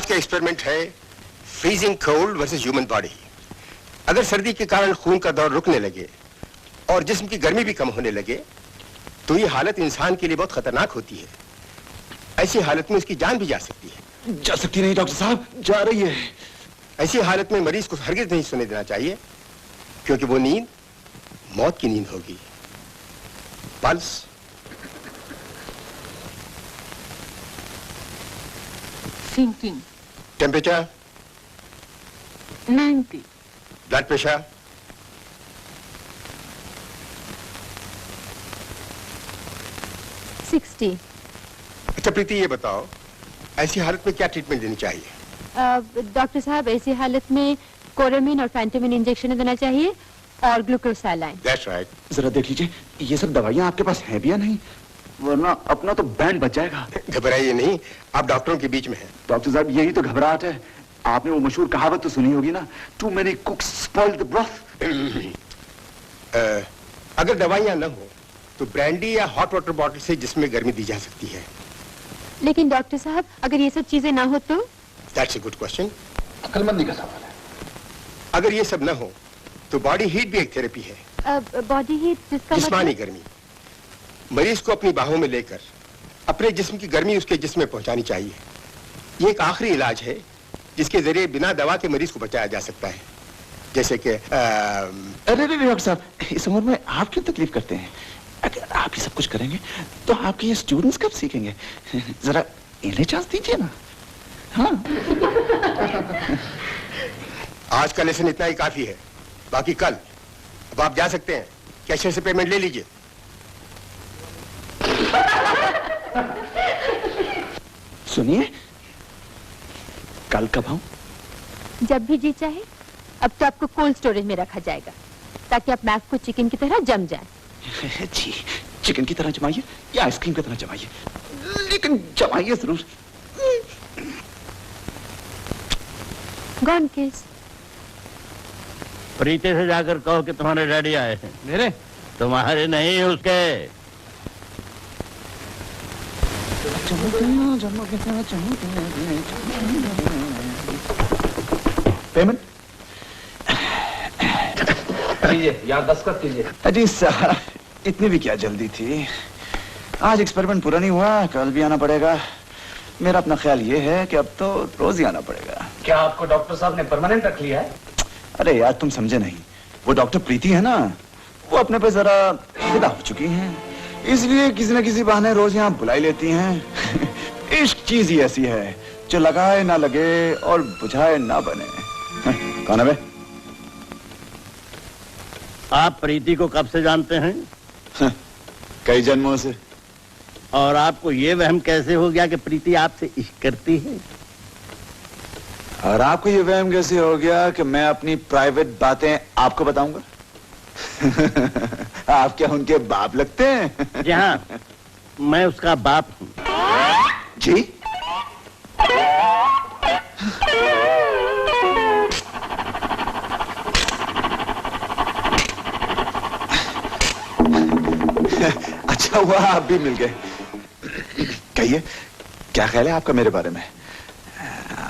आज का एक्सपेरिमेंट है freezing cold versus human body. अगर सर्दी के कारण खून का दौर रुकने लगे और जिस्म की गर्मी भी कम होने लगे तो ये हालत इंसान के लिए बहुत खतरनाक होती है। ऐसी हालत में उसकी जान भी जा सकती है। जा सकती नहीं डॉक्टर साहब, जा रही है। ऐसी हालत में मरीज को हरगिज नहीं सोने देना चाहिए, क्योंकि वो नींद मौत की नींद होगी। Pulse, thinking, temperature, 90, blood pressure, 60। अच्छा प्रीति, ये बताओ ऐसी हालत में क्या ट्रीटमेंट देनी चाहिए? डॉक्टर साहब, ऐसी हालत में कोरामिन और फैंटामिन इंजेक्शन देना चाहिए और ग्लूकोज सैलाइन। That's right. जरा देख लीजिए ये सब दवाइयाँ आपके पास हैं भी या नहीं, वरना अपना तो बैंड बच जाएगा। घबराइए नहीं, आप डॉक्टरों के बीच में हैं। डॉक्टर साहब यही तो घबराहट है। आपने वो मशहूर कहावत तो सुनी होगी ना, too many cooks spoil the broth. अगर दवाइयाँ न हो तो ब्रांडी या हॉट वाटर बॉटल से जिसमें गर्मी दी जा सकती है। लेकिन डॉक्टर साहब, अगर ये सब चीजें ना हो तो? That's a good question. अक्लमंदी का सवाल है। अगर ये सब न हो तो बॉडी हीट भी एक थेरेपी है। बॉडी हीट जिसका जिस्मानी मतलब? गर्मी। मरीज को अपनी बाहों में लेकर अपने जिस्म की गर्मी उसके जिस्म में पहुंचानी चाहिए। ये एक आखिरी इलाज है जिसके जरिए बिना दवा के मरीज को बचाया जा सकता है। जैसे कि अरे डॉक्टर साहब, इस उम्र में आप क्यों तकलीफ करते हैं? अगर आप ये सब कुछ करेंगे तो आपके ये स्टूडेंट्स कब सीखेंगे? जरा इन्हें चांस दीजिए ना। हाँ। आज का लेसन इतना ही काफी है, बाकी कल। अब आप जा सकते हैं, कैशियर से पेमेंट ले लीजिए। सुनिए, कल कब आऊं? जब भी जी चाहे। अब तो आपको कोल्ड स्टोरेज में रखा जाएगा ताकि आप मैक को चिकन की तरह जम जाए। जी, चिकन की तरह जमाइए या आइसक्रीम की तरह जमाइए, लेकिन जमाइए जरूर। Gone case. प्रीति से जाकर कहो कि तुम्हारे डैडी आए हैं। मेरे? तुम्हारे नहीं, उसके। पेमेंट लीजिए, यहाँ दस्तखत कीजिए। अजी साहब, इतनी भी क्या जल्दी थी? आज एक्सपेरिमेंट पूरा नहीं हुआ, कल भी आना पड़ेगा। मेरा अपना ख्याल ये है कि अब तो रोज ही आना पड़ेगा। क्या आपको डॉक्टर साहब ने परमानेंट रख लिया है? अरे यार, तुम समझे नहीं। वो डॉक्टर प्रीति है ना, वो अपने पे जरा फिदा हो चुकी हैं, इसलिए किसी न किसी बहाने रोज यहाँ बुलाई लेती हैं। इश्क चीज ही ऐसी है जो लगाए ना लगे और बुझाए ना बने। कौन है बे? आप प्रीति को कब से जानते हैं? कई जन्मों से। और आपको ये वहम कैसे हो गया कि प्रीति आपसे इश्क करती है? और आपको ये वहम कैसे हो गया कि मैं अपनी प्राइवेट बातें आपको बताऊंगा? आप क्या उनके बाप लगते हैं? जी हाँ, मैं उसका बाप हूँ। जी? अच्छा हुआ आप भी मिल गए। कहिए, क्या ख्याल है आपका मेरे बारे में?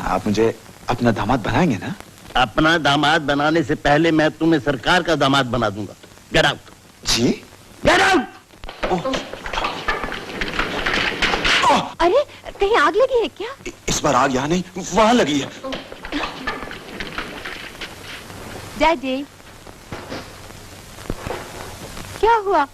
आप मुझे अपना दामाद बनाएंगे ना? अपना दामाद बनाने से पहले मैं तुम्हें सरकार का दामाद बना दूंगा। Get out. जी? Get out. अरे, कहीं आग लगी है क्या? इस बार आग यहाँ नहीं, वहां लगी है। डैडी, क्या हुआ?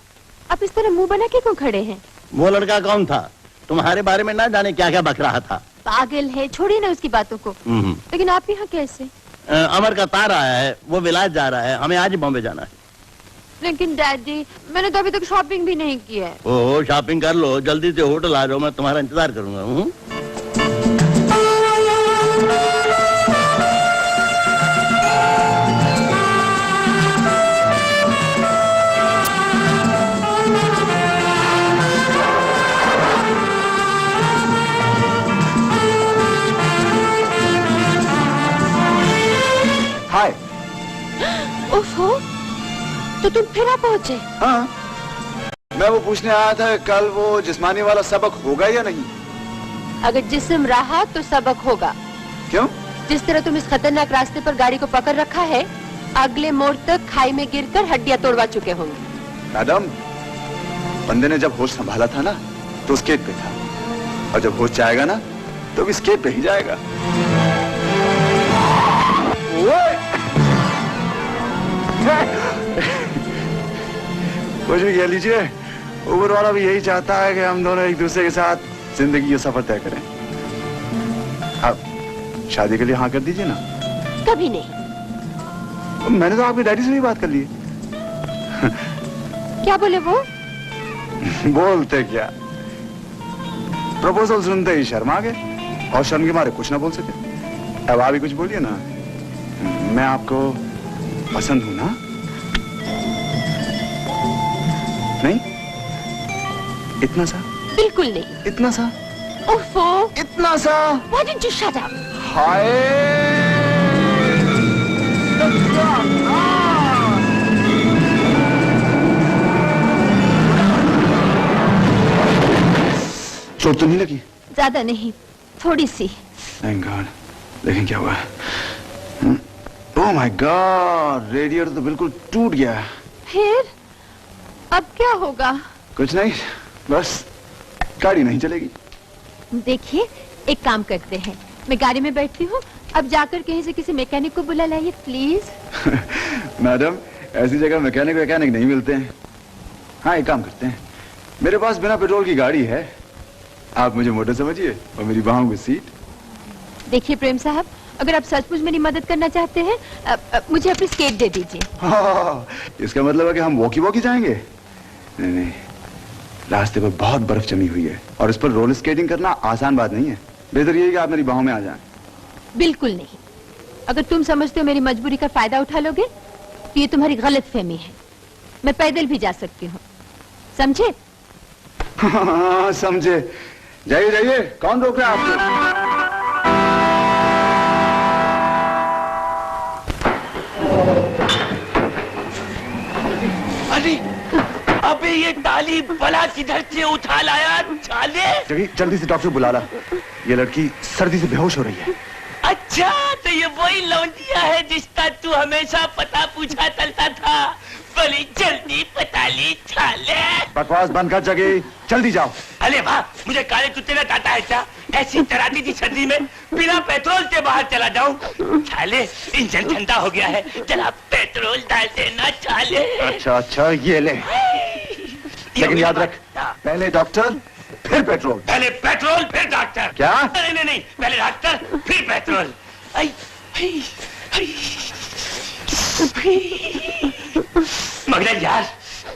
आप इस तरह मुंह बना के क्यों खड़े हैं? वो लड़का कौन था? तुम्हारे बारे में ना जाने क्या क्या बक रहा था। पागल है, छोड़िए ना उसकी बातों को। लेकिन आप यहाँ कैसे? अमर का तार आया है, वो विलायत जा रहा है, हमें आज ही बॉम्बे जाना है। लेकिन डैडी, मैंने तो अभी तक शॉपिंग भी नहीं की है। ओह, शॉपिंग कर लो, जल्दी से होटल आ जाओ, मैं तुम्हारा इंतजार करूंगा। हाय। ओफो, तो तुम फिर आ पहुंचे? हाँ, मैं वो पूछने आया था कल वो जिस्मानी वाला सबक होगा या नहीं? अगर जिस्म रहा तो सबक होगा, क्यों? जिस तरह तुम इस खतरनाक रास्ते पर गाड़ी को पकड़ रखा है, अगले मोड़ तक खाई में गिरकर हड्डियां तोड़वा चुके होंगे। मैडम, बंदे ने जब होश संभाला था ना तो स्केट पे था, और जब होश जाएगा ना तो भी स्केट पे ही जाएगा। कुछ भी कह लीजिए, ऊपर वाला भी यही चाहता है कि हम दोनों एक दूसरे के साथ जिंदगी का सफर तय करें। आप शादी के लिए हाँ कर दीजिए ना। कभी नहीं। मैंने तो आपके डैडी से भी बात कर ली है। क्या बोले वो? बोलते क्या, प्रपोजल सुनते ही शर्मा गए और शर्म के मारे कुछ ना बोल सके। अब आप ही कुछ बोलिए ना। मैं आपको पसंद हूं ना? नहीं? इतना सा? बिल्कुल नहीं। इतना सा? ओफो, इतना सा? Why didn't you shut up? हाय! चोट तो नहीं लगी? ज्यादा नहीं, थोड़ी सी। Thank God. देखें क्या हुआ। ओह माय गॉड, रेडिएटर तो बिल्कुल टूट गया। फिर अब क्या होगा? कुछ नहीं, बस गाड़ी नहीं चलेगी। देखिए, एक काम करते हैं, मैं गाड़ी में बैठती हूँ, अब जाकर कहीं से किसी मैकेनिक को बुला लाइए प्लीज। मैडम, ऐसी जगह मैकेनिक नहीं मिलते हैं। हाँ, एक काम करते हैं, मेरे पास बिना पेट्रोल की गाड़ी है, आप मुझे मोटर समझिए और मेरी बाहों की सीट। देखिए प्रेम साहब, अगर आप सचमुच मेरी मदद करना चाहते हैं, मुझे अपनी स्केट दे दीजिए। इसका मतलब है कि हम वॉकी जाएंगे? नहीं नहीं, रास्ते पर बहुत बर्फ जमी हुई है और इस पर रोलर स्केटिंग करना आसान बात नहीं है। बेहतर ये है कि आप मेरी बाहों में आ जाएं। बिल्कुल नहीं। अगर तुम समझते हो मेरी मजबूरी का फायदा उठा लोगे तो ये तुम्हारी गलतफहमी है। मैं पैदल भी जा सकती हूँ, समझे? समझे। जाइए जाइए, कौन रोक रहा है आपको? अरे अबे ये ताली बला किधर से उठा लाया साले? जल्दी से डॉक्टर बुला ला, ये लड़की सर्दी से बेहोश हो रही है। अच्छा, तो ये वही लौंडिया है जिसका तू हमेशा पता पूछा चलता था। बड़ी जल्दी पता ली साले। बकवास बंद कर, जगह जल्दी जाओ। अरे वाह, मुझे काले कुत्ते ने काटा है क्या? ऐसी डराती थी सर्दी में बिना पेट्रोल के बाहर चला जाऊं। साले, इंजन ठंडा हो गया है, जरा पेट्रोल डाल देना साले। अच्छा, ये ले। लेकिन याद रख, पहले डॉक्टर फिर पेट्रोल। पहले पेट्रोल फिर डॉक्टर। क्या? नहीं, पहले डॉक्टर फिर पेट्रोल। आई, आई, आई, मगर यार,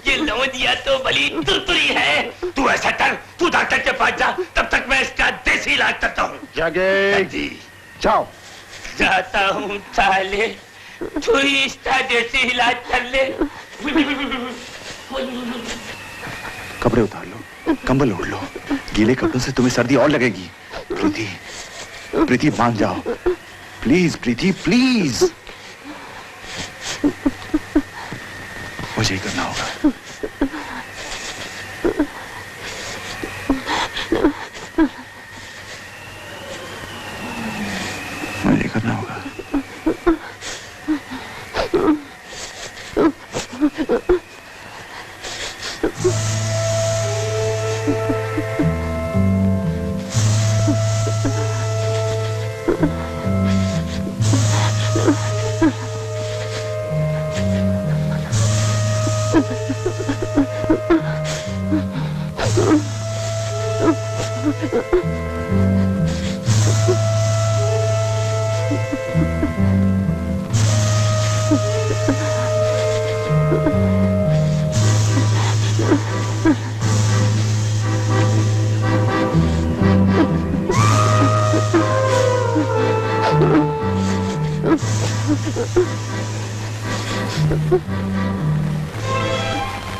ये लौंडिया तो बड़ी तुरतुरी है। तू ऐसा कर, तू डॉक्टर के पास जा, तब तक मैं इसका देसी इलाज करता हूँ। जगे जाओ। जाता हूँ साले, तू ही इसका देसी इलाज कर ले। कपड़े उतार लो, कंबल ओढ़ लो, गीले कपड़ों से तुम्हें सर्दी और लगेगी। प्रीति मान जाओ प्लीज। प्रीति प्लीज, मुझे ही करना होगा। मुझे करना होगा।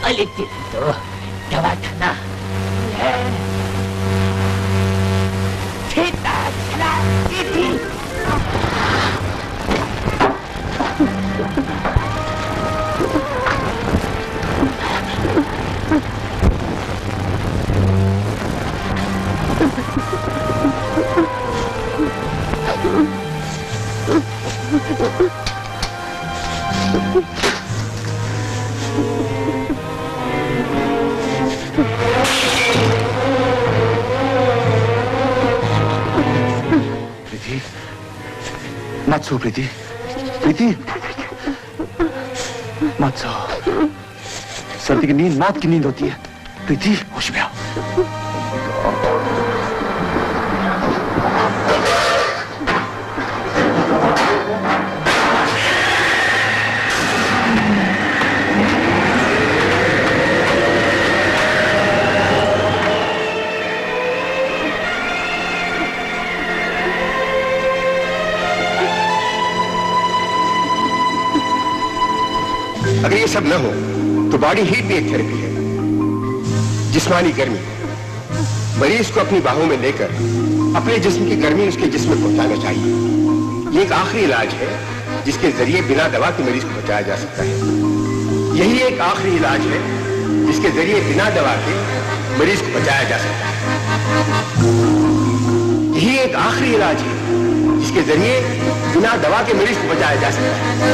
अरे तो दवा खाना थी। प्रीति, मत सो प्रीति, प्रीति, मत सो। सर्दी की नींद मौत की नींद होती है। प्रीति, होश में आओ। अगर ये सब न हो तो बॉडी हीट भी एक थेरेपी है। जिस्मानी गर्मी, मरीज को अपनी बाहों में लेकर अपने जिस्म की गर्मी उसके जिस्म में पहुंचाना चाहिए। ये एक आखिरी इलाज है जिसके जरिए बिना दवा के मरीज को बचाया जा सकता है। यही एक आखिरी इलाज है जिसके जरिए बिना दवा के मरीज को बचाया जा सकता है। यही एक आखिरी इलाज है जिसके जरिए बिना दवा के मरीज को बचाया जा सकता है।